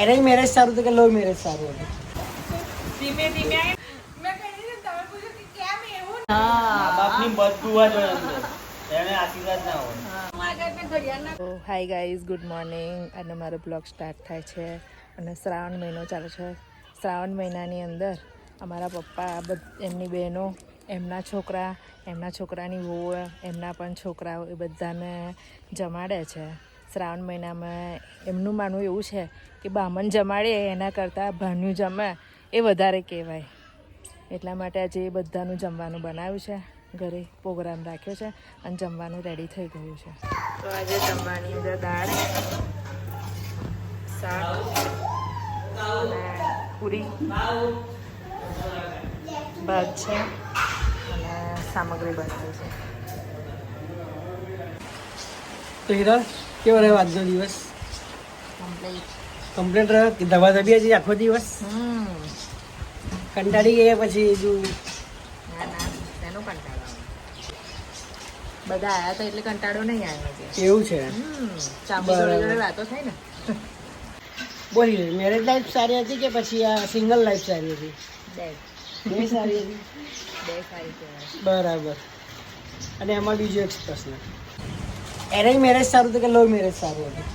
Arrange marriage સારું હતું કે લવ મેરેજ સારું હતું? ધીમે ધીમે હા, બાપની બધું જ એને આશીર્વાદ ના હોય. Hi guys, good morning. અને મારો બ્લોગ સ્ટાર્ટ થાય છે અને શ્રાવણ મહિનો ચાલે છે. શ્રાવણ મહિનાની અંદર અમારા પપ્પા એમની બહેનો, એમના છોકરા, એમના છોકરાની વહુ, એમના પણ છોકરાઓ એ બધાને જમાડે છે. શ્રાવણ મહિનામાં એમનું માનવું એવું છે કે બામણ જમાડે એના કરતાં ભાન્યું જમે એ વધારે કહેવાય. એટલા માટે આજે એ બધાનું જમવાનું બનાવ્યું છે, ઘરે પ્રોગ્રામ રાખ્યો છે અને જમવાનું રેડી થઈ ગયું છે. તો આજે જમવાની અંદર દાળ, શાક અને પૂરી ભાત છે અને સામગ્રી બનાવી છે. તો હીરા, કેવો રહ્યો આજનો દિવસ? કમ્પ્લીટ રહ્યો કે દવા દબી હતી આખો દિવસ? કંટાળી ગયા પછી હજુ? ના ના, તેનો કંટાળો બધા આવ્યા હતા એટલે કંટાળો નહીં આવ્યો છે. એવું છે? ચામડી જોડે જોડે વાતો થાય ને. બોલી, મેરેજ લાઈફ સારી હતી કે પછી આ સિંગલ લાઈફ સારી હતી? બે સારી હતી. બે સારી કહેવાય. બરાબર. અને એમાં બીજો એક પ્રશ્ન, એરેન્જ મેરેજ સારું હતું કે લવ મેરેજ સારું હતું?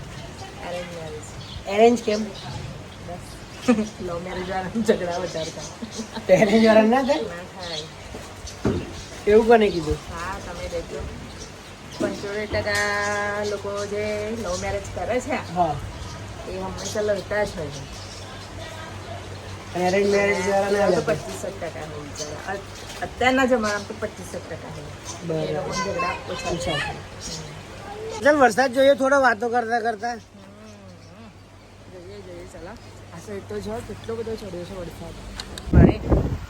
Arrange marriage. એરેન્જ કેમ? લવ મેરેજ વાળા ઝઘડા વધારે થાય. તો એરેન્જ વાળા ના થાય? ના થાય. એવું કોને કીધું? હા, તમે દેખો 75% લોકો જે લવ મેરેજ કરે છે હા, એ હંમેશા લડતા જ હોય છે. અને એરેન્જ મેરેજ વાળા ના તો લડતા? 25% હોય બિચારા. અત્યારના જમાનામાં તો 25% હોય. એ લોકો ઝઘડા ઓછા અચ્છા. છે. ચાલ, વરસાદ જોઈએ થોડો વાતો કરતા કરતા. જોઈએ ચાલો. આ સાઈડ તો જો કેટલો બધો ચડ્યો છે વરસાદ. ભાઈ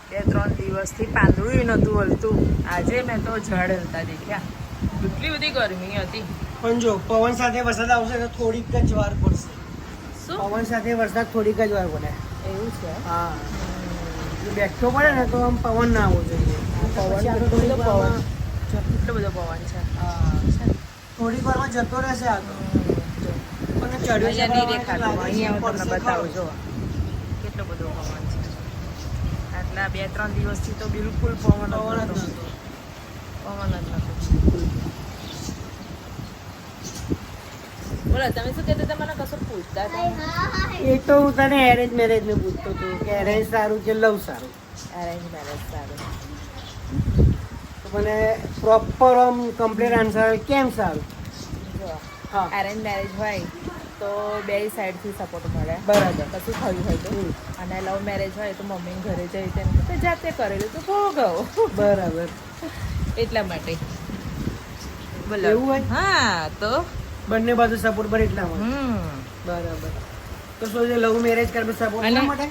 2-3 દિવસથી પાંદડું નહોતું હલતું. આજે મેં તો ઝાડ હલતા દેખ્યા. કેટલી બધી ગરમી હતી. પણ જો પવન સાથે વરસાદ આવશે તો થોડીક જ વાર પડશે. શું પવન સાથે વરસાદ થોડીક જ વાર પડે. એવું છે? હા, બેઠો પડે ને તો આમ પવન ના આવવો જોઈએ. પવન કેટલો બધો પવન છે. હા, થોડીક વારમાં જતો રહેશે આ તો. પણ ચડ્યો છે અહીંયા નહીં દેખાતું. અહીંયા હું તમને બતાવું જો કેટલો બધો પવન છે. આટલા 2-3 દિવસથી તો બિલકુલ પવન જ નહોતો. પવન જ નહોતો. બોલો, તમે શું કહેતા હતા? મને કશું પૂછતા હતા. એ તો હું તને એરેન્જ મેરેજ ને પૂછતો હતો કે એરેન્જ સારું કે લવ સારું? અરેન્જ મેરેજ સારું. તો મને પ્રોપર આમ કમ્પ્લીટ આન્સર કેમ સારું? જો હા, અરેન્જ મેરેજ હોય તો બે સાઈડથી સપોર્ટ મળે. બરાબર. કશું થયું હોય તો. અને લવ મેરેજ હોય તો મમ્મી ઘરે જઈ તેમ તો જાતે કરેલું તો ભોગવો. બરાબર. એટલા માટે બોલો. એવું હોય? હા, તો બંને બાજુ સપોર્ટ પર એટલા માટે. બરાબર. તો શું છે, લવ મેરેજ કરવા સપોર્ટ અને ના માટે?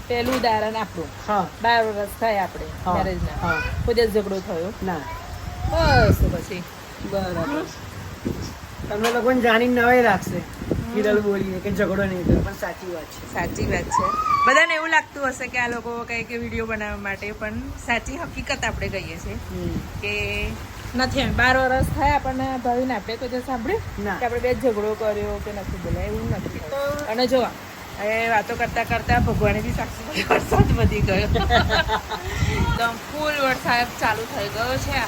પેલું ઉદાહરણ આપણું. હા 12 વર્ષ થાય આપણે હા, મેરેજના. હા. કોઈ દિવસ ઝઘડો થયો? ના. બસ તો પછી બરાબર. તમને લોકોને જાણીને નવાઈ લાગશે હિરલ બોલીને કે ઝઘડો નહીં થયો, પણ સાચી વાત છે. સાચી વાત છે. બધાને એવું લાગતું હશે કે આ લોકો કંઈક વિડીયો બનાવવા માટે, પણ સાચી હકીકત આપણે કહીએ છીએ કે નથી. 12 વર્ષ થયા આપણને ભાવીને આપણે કોઈ દિવસ સાંભળ્યું ના. કે આપણે બે ઝઘડો કર્યો કે નથી બોલ્યા, એવું નથી. અને જો હવે વાતો કરતા કરતા ભગવાને બી સાક્ષી બની વરસાદ વધી ગયો. એકદમ ફૂલ વરસાદ ચાલુ થઈ ગયો છે.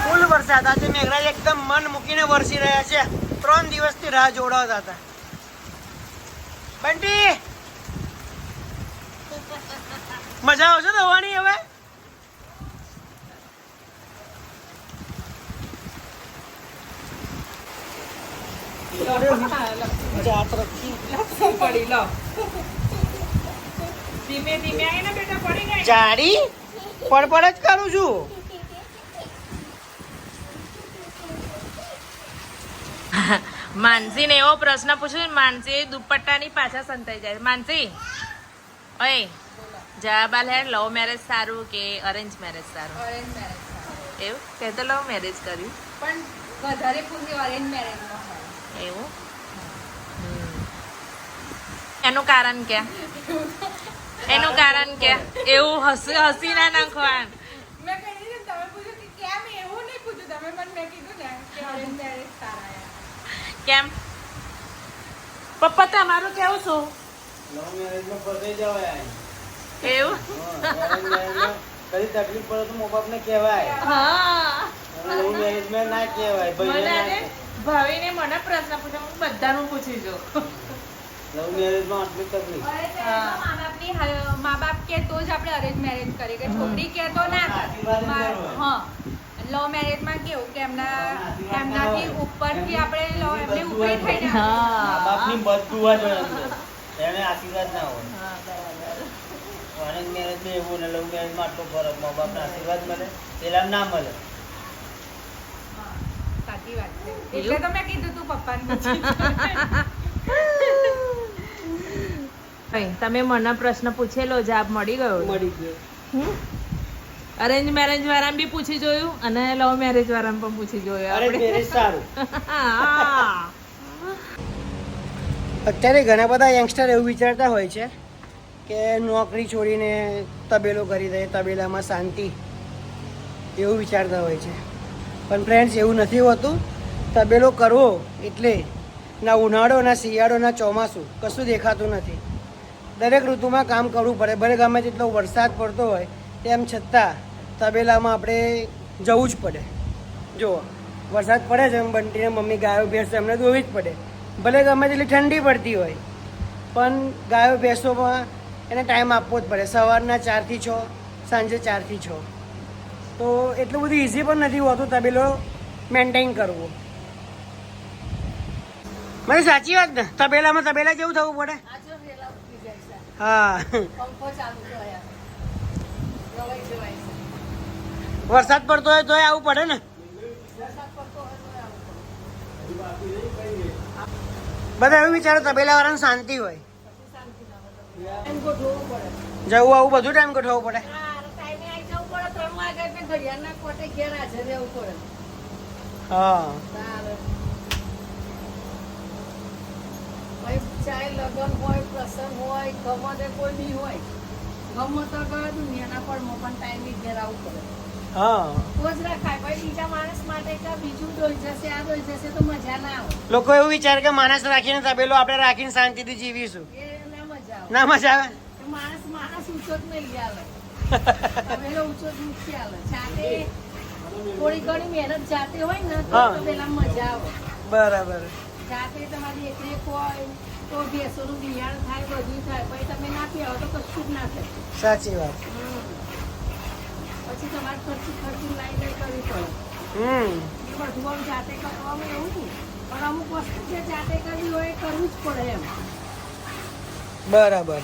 ફૂલ વરસાદ. આજે મેઘરાજ એકદમ મન મૂકીને વરસી રહ્યા છે. 3 દિવસથી રાહ જોડાવતા હતા. બંટી, મજા આવશે દવાની હવે? પડી લો. ધીમે ધીમે આવીને બેટા પડી ગઈ. જાડી પડપડ જ કરું છું. માનસી ને એવો પ્રશ્ન પૂછ્યો, માનસી દુપટ્ટાની પાછા સંતાઈ જાય. માનસી, ઓય જવાબ આલ હે. લવ મેરેજ સારું કે અરેન્જ મેરેજ સારું? અરેન્જ મેરેજ સારું. એવું તે તો લવ મેરેજ કર્યું. પણ વધારે પૂરી અરેન્જ મેરેજમાં હોય. એવું એનું કારણ કે એવું હસી ના નાખવાનું. મેં કહી દીધું, તમે પૂછ્યું કે કેમ, એવું નહીં પૂછ્યું તમે, પણ મેં કીધું ને કે અરેન્જ મેરેજ સારા. કેમ? પપ્પા તમારું કેવું શું લવ મેરેજમાં ફસાઈ જવાય એવું કઈ તકલીફ પડે તો મા બાપને કહેવાય હા લવ મેરેજમાં ના કહેવાય ભાઈને ના કહેવાય. ભાવિને મને પ્રશ્ન પૂછ્યો હું બધાનું પૂછી જો લવ મેરેજમાં આટલી તકલીફ મા બાપ કે તો જ આપણે અરેન્જ મેરેજ કરીએ કે છોકરી કે તો ના આશીર્વાદ જ કરે. કરવો. હા લવ મેરેજમાં કેવું કે એમનાથી ઉપરથી આપણે એમની ઉપરી થઈને મા બાપની બધું જ હોય અંદર. એને આશીર્વાદ ના હોય અરેન્જ મેરેજમાં એવું ને લવ મેરેજમાં આટલો ફરક મા બાપના આશીર્વાદ મળે પેલા ના મળે. સાચી વાત છે એટલે તો મેં કીધું તું પપ્પાને પૂછી તમે મને પ્રશ્ન પૂછેલો જવાબ મળી ગયો મળી ગયો. અરેન્જ મેરેજ વાળાને બી પૂછી જોયું અને લવ મેરેજ વાળાને પણ પૂછી જોયું અરેન્જ આપણે. મેરેજ સારું. હા. અત્યારે ઘણા બધા યંગસ્ટર એવું વિચારતા હોય છે કે નોકરી છોડીને તબેલો કરી દે, તબેલામાં શાંતિ, એવું વિચારતા હોય છે. પણ ફ્રેન્ડ્સ એવું નથી હોતું. તબેલો કરવો એટલે ના ઉનાળો, ના શિયાળો, ના ચોમાસું કશું દેખાતું નથી. દરેક ઋતુમાં કામ કરવું પડે. ભલે ગમે તેટલો વરસાદ પડતો હોય તેમ છતાં તબેલામાં આપણે જવું જ પડે. જુઓ વરસાદ પડે છે એમ બંટીને મમ્મી ગાયો ભેંસ એમને દોવી જ પડે. ભલે ગમે તેટલી ઠંડી પડતી હોય પણ ગાયો ભેંસોમાં એને ટાઈમ આપવો જ પડે. સવારના 4 થી 6, સાંજે 4 થી 6. તો એટલું બધું ઇઝી પણ નથી હોતું તબેલો મેન્ટેન કરવો. મને સાચી વાત ને, તબેલા જેવું થવું પડે. હા વરસાદ પડતો હોય તોય આવવું પડે ને. બધા એવું વિચારે તબેલા વાળાને શાંતિ હોય. જવું આવું બધું ટાઈમ ગોઠવવું પડે. હા ચાહે લગ્ન હોય, પ્રસંગ હોય, ગમે તે કોઈ બી હોય, ગમે તો દુનિયાના પડમાં પણ ટાઈમે ઘેર આવવું પડે. હા તો જ રખાય. ભાઈ બીજા માણસ માટે કે બીજું દોઈ જશે, આ દોઈ જશે તો મજા ના આવે. લોકો એવું વિચારે કે માણસ રાખીને તબેલો આપણે રાખીને શાંતિથી જીવીશું. એ ના મજા આવે. ના મજા આવે. એ માણસ ઊંચો જ નહીં આવે. તબેલો ઊંચો જ નથી આવે. જાતે થોડી ઘણી મહેનત જાતે હોય ને તો હા. તબેલા મજા આવે. બરાબર. જાતે તમારી એકરેક હોય તો ભેંસોનું બિયાણ થાય, બધું થાય. પછી તમે ના પીવો તો કશું જ ના થાય. સાચી વાત. પછી તમારે ખર્ચી લાઈ કરવી પડે. હમ એ બધું આમ જાતે કરવામાં એવું નહીં. પણ અમુક વસ્તુ જે જાતે કરવી હોય એ કરવું જ પડે એમ. બરાબર.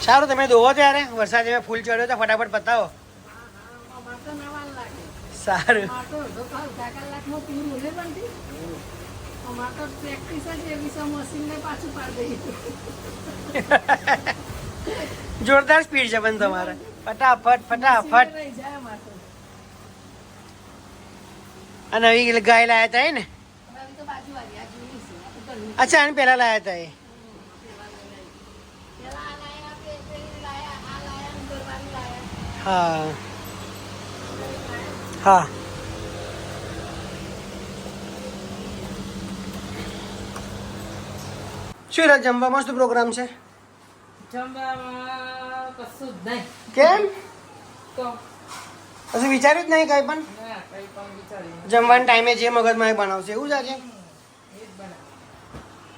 સારું તમે દોવો ત્યારે વરસાદ એમાં ફૂલ ચડ્યો તો ફટાફટ પતાવો. અમારે તો ના વાર લાગે. સારું. અમારે તો અડધો કલાકમાં પૂરું નહીં બનતી. અમારે તો પ્રેક્ટિસ જ એવી છે, મશીનને પાછું પાડી દઈએ. જોરદાર સ્પીડ છે પણ તમારે. ફટાફટ ફટાફટ. રહી જાય અમારે તો. અને નવી ગાય લાયા હતા એ ને? હવે તો બાજુવાળી આ જૂની છે. આ તો ઘરની. અચ્છા આને પહેલા લાયા હતા એ. પેલા આ લાયા, પેલી લાયા, આ લાયા, ઉંદરવાની લાયા. હા હા. શું રે જમવામાં શું પ્રોગ્રામ છે? જમવામાં કશું જ નહીં કેમ? તો હજુ વિચાર્યું જ નહીં કઈ પણ? ના કંઈ પણ વિચાર્યું જમવાના ટાઈમે જે મગજમાં એ બનાવશે એવું જ આજે? એ જ બનાવ.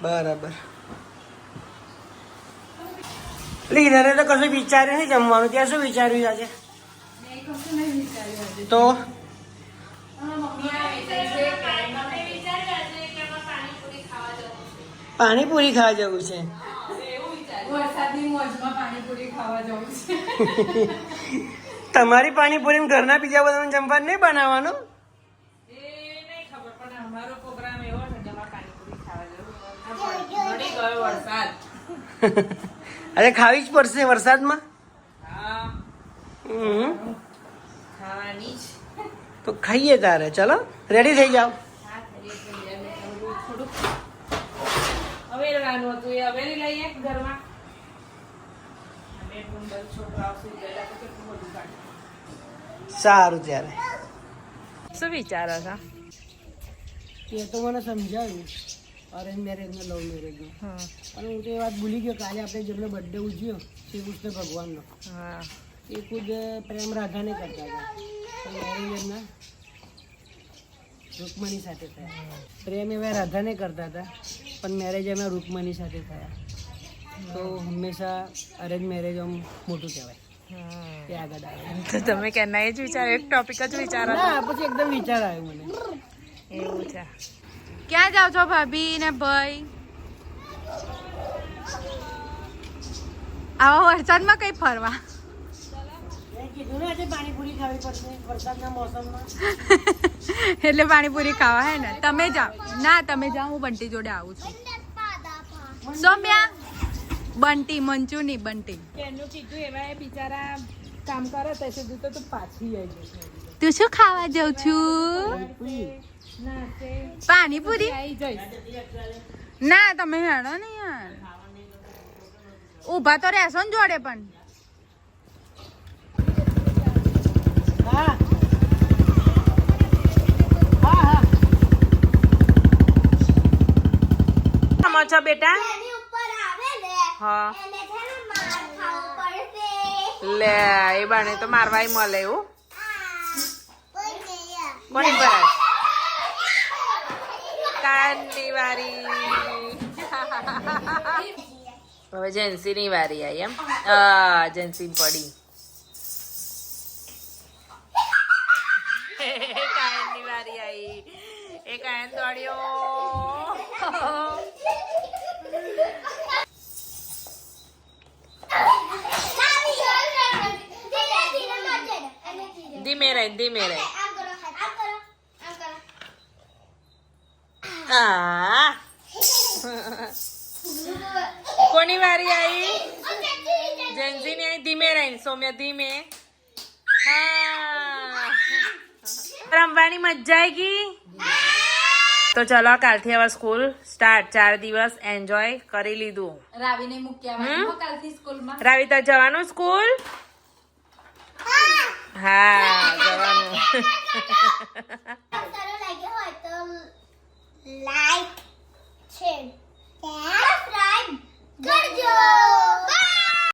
બરાબર. લીધરે તો કશું વિચાર્યું નહીં જમવાનું. ત્યાં શું વિચાર્યું છે આજે? મેં કશું નહીં વિચાર્યું હજી. તો મમ્મી આવે છે કે પાણીપુરી ખાવા જવું છે. વરસાદની મોજમાં પાણીપુરી ખાવા જવું છે. તમારી પાણીપુરી ઘરના બીજા બધાને જમવાનું નહીં બનાવવાનું? એ નહીં ખબર પણ અમારો પ્રોગ્રામ એવો છે કે અમારે પાણીપુરી ખાવા જવું. મળી ગયો વરસાદ. અરે ખાવી જ પડશે વરસાદમાં. હા હમ. ખાવાની જ. તો ખાઈએ તારે. ચલો રેડી થઈ જાઓ. હા થઈએ તો થોડુંક અવેરવાનું હતું એ અવેરી લઈએ ઘરમાં. અમે પણ બધું છોકરાઓ સુઈ ગયેલા તો કેટલું બધું કાઢ્યું. સારું ત્યારે. શું વિચારો છો? તે તો મને સમજાવ્યું અરેન્જ મેરેજ ને લવ મેરેજ નો, હા અને હું તો એ વાત ભૂલી ગયો. કાલે આપણે જેમનો બર્થડે ઉજવ્યો શ્રી કૃષ્ણ ભગવાનનો, હા એ ખુદ પ્રેમ રાધાને કરતા હતા, પણ મેરેજ એમના રૂકમણી સાથે થયા. પ્રેમ એવા રાધાને કરતા હતા, પણ મેરેજ એમના રૂકમણી સાથે થયા. તો હંમેશા અરેન્જ મેરેજ આમ મોટું કહેવાય, તે આગળ આવે. તો તમે કેના એ જ વિચાર, એક ટોપિક જ વિચારો છો? ના, પછી એકદમ વિચાર આવ્યો મને. એવું છે. ક્યાં જાઓ છો ભાભી ને ભાઈ? આવા વરસાદમાં કઈ ફરવા? મેં કીધું ને આજે પાણીપુરી ખાવી પડશે વરસાદના મોસમમાં. એટલે પાણીપુરી ખાવા હે ને? તમે જાઓ. ના તમે જાઓ, હું બંટી જોડે આવું છું. સોમ્યા બંટી, મંચુ ની બંટી. કેનું કીધું એવા એ બિચારા કામ કરે તો સુધી તો તું પાછી આવી જશે. તું શું ખાવા જાઉં છું? ના તે પાણીપુરી? આવી જઈશ. ના તમે હેડો ને યાર, ઊભા તો રહેશો ને જોડે પણ. હા હા હા. સમો છો બેટા? એની ઉપર આવે ને હા એને છે ને માર ખાવું પડશે. લે એ બાને તો મારવાય મળે એવું. કોઈ નહીં. કોની પર આવે? કાનની વારી. હવે જેન્સી ની વારી આવી એમ. જેન્સી પડી. કાયન ની વારી આવી. એ કાયન દોડ્યો. ધીમે રહે ધીમે રહે. આમ કરો. આ કોની વારી આવી? જેન્સી ની આવી. ધીમે રહી સૌમ્ય, ધીમે. હા રમવાની મજા આવી ગઈ. તો ચલો કાલથી હવે સ્કૂલ સ્ટાર્ટ. 4 દિવસ એન્જોય કરી લીધું. રાવીને મૂક્યા કાલથી સ્કૂલમાં. રાવી તાર જવાનું સ્કૂલ? હા જવાનું.